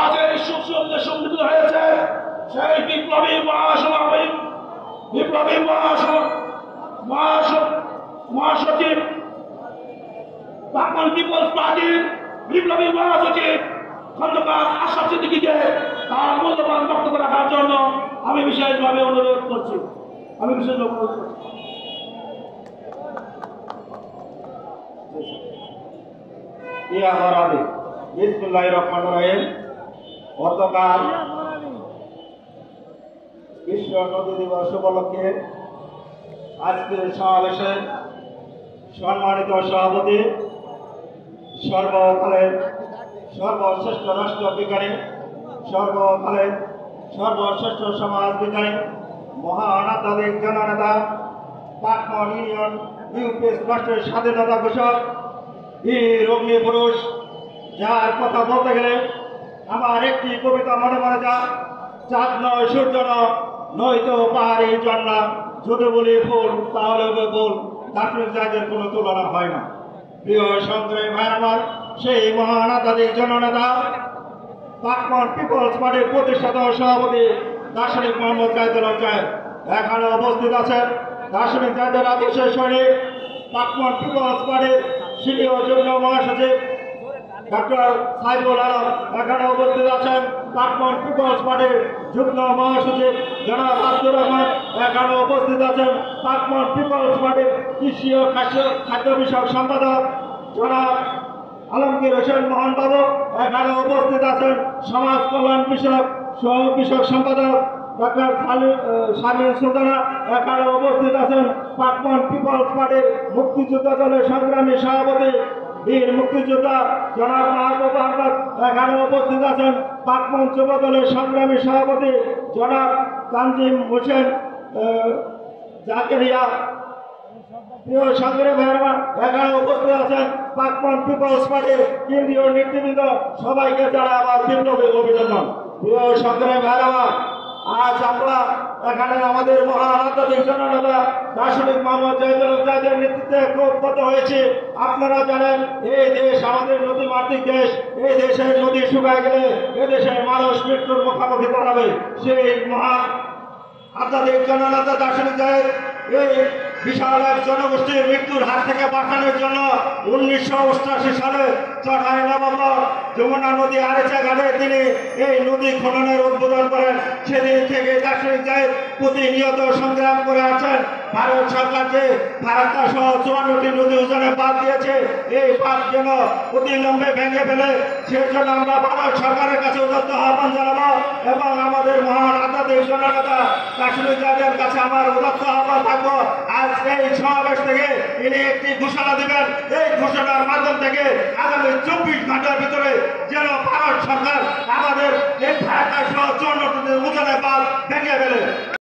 আজের সুসংঘে সম্মিলিত হয়েছে সেই বিপ্লবী মহাসচিব বাংলাদেশ পিপলস পার্টির বিপ্লবী মহাসচিব খন্দকার আশরাফ সিদ্দিকীকে তার মূল্যবান বক্তব্য রাখার জন্য আমি বিশেষভাবে অনুরোধ করছি। বিসমিল্লাহির রহমানির রহিম। গতকাল বিশ্ব নদী দিবস উপলক্ষে আজকের সমাবেশে সম্মানিত সভাপতি, সর্বকালের সর্বশ্রেষ্ঠ রাষ্ট্রবিজ্ঞানী, সর্বকালের সর্বশ্রেষ্ঠ সমাজ বিজ্ঞানী, মহান আধ্যাত্মিক জননেতা, পাটমন ইউনিয়ন ইউপিএস রাষ্ট্রের স্বাধীনতা ঘোষক, বীর অগ্নিপুরুষ, যার কথা বলতে গেলে আমার একটি কবিতা মনে পড়ে যায়, চাঁদ নয় সূর্য নয়তো পাহাড়ি ঝর্ণা, যদি বলি ফুল তাহলে ফুল, দার্শনিক জায়গার কোনো তুলনা হয় না। প্রিয় সংগ্রামী ভাই আমার, সেই মহান আধ্যাত্মিক জননেতা পাটমন পিপলস পার্টির প্রতিষ্ঠাতা সভাপতি দার্শনিক মোহাম্মদ জাহিদুল হক সাহেব এখানে উপস্থিত আছেন। দার্শনিক জাহিদের আদর্শের সৈনিক পাটমন পিপলস পার্টির সিনিয়র যুগ্ম মহাসচিব ডক্টর সাইফুল আলম এখানে উপস্থিত আছেন। পাটমন পিপলস পার্টির যুগ্ম মহাসচিব জনাব আব্দুর রহমান এখানে উপস্থিত আছেন। পাটমন পিপলস পার্টির কৃষি ও খাদ্য বিষয়ক সম্পাদক জনাব আলমগীর হোসেন মোহন বাবু এখানে উপস্থিত আছেন। সমাজ কল্যাণ বিষয়ক সম্পাদক ডক্টর শামীম সুলতানা এখানে উপস্থিত আছেন। পাটমন পিপলস পার্টির মুক্তিযোদ্ধা দলের সংগ্রামী সভাপতি বীর মুক্তিযোদ্ধা জনাব মাহবুব আহমদ এখানে উপস্থিত আছেন। পাটমন যুব দলের সংগ্রামী সভাপতি জনাব তানজিম হোসেন জাকেরিয়া। প্রিয় সংগ্রামী ভাইয়েরা এখানে উপস্থিত আছেন। পাটমন পিপলস পার্টির কেন্দ্রীয় নেতৃবৃন্দ, সবাইকে জানাই আমার বিপ্লবী অভিনন্দন। প্রিয় সংগ্রামী ভাইয়েরা, আজ আমরা এখানে আমাদের মহান আধ্যাত্মিক জননেতা দার্শনিক মোহাম্মদ জাহিদুল হক সাহেবের নেতৃত্বে ঐক্যবদ্ধ হয়েছে। আপনারা জানেন এই দেশ আমাদের নদীমাতৃক দেশ। এই দেশের নদী শুকায় গেলে এদেশের মানুষ মৃত্যুর মুখোমুখি দাঁড়াবে। সেই মহান আধ্যাত্মিক জননেতা দার্শনিক জাহিদ এই বিশাল এক জনগোষ্ঠীর মৃত্যুর হাত থেকে বাঁচানোর জন্য 1988 সালে 4 নভেম্বর যমুনা নদী আরেচা ঘাটে তিনি এই নদী খননের উদ্বোধন করেন। সেদিন থেকে দার্শনিক জাহিদ প্রতিনিয়ত সংগ্রাম করে আছেন। ভারত সরকার যে ফারাক্কা সহ 54টি নদী উজানে বাঁধ দিয়েছে, এই বাঁধ যেন অতিলম্বে ভেঙে ফেলে সেজন্য আমরা ভারত সরকারের কাছে উদাত্ত আহ্বান জানাবো এবং আমাদের মহান আধ্যাত্মিক জননেতা দার্শনিক জাহিদের কাছে আমার উদাত্ত আহ্বান থাকবো। আজ এই সমাবেশ থেকে তিনি একটি ঘোষণা দিবেন। এই ঘোষণার মাধ্যম থেকে আগামী 24 ঘন্টার ভিতরে যেন ভারত সরকার আমাদের এই ফারাক্কা সহ 54টি উজানে বাঁধ ভেঙে ফেলে।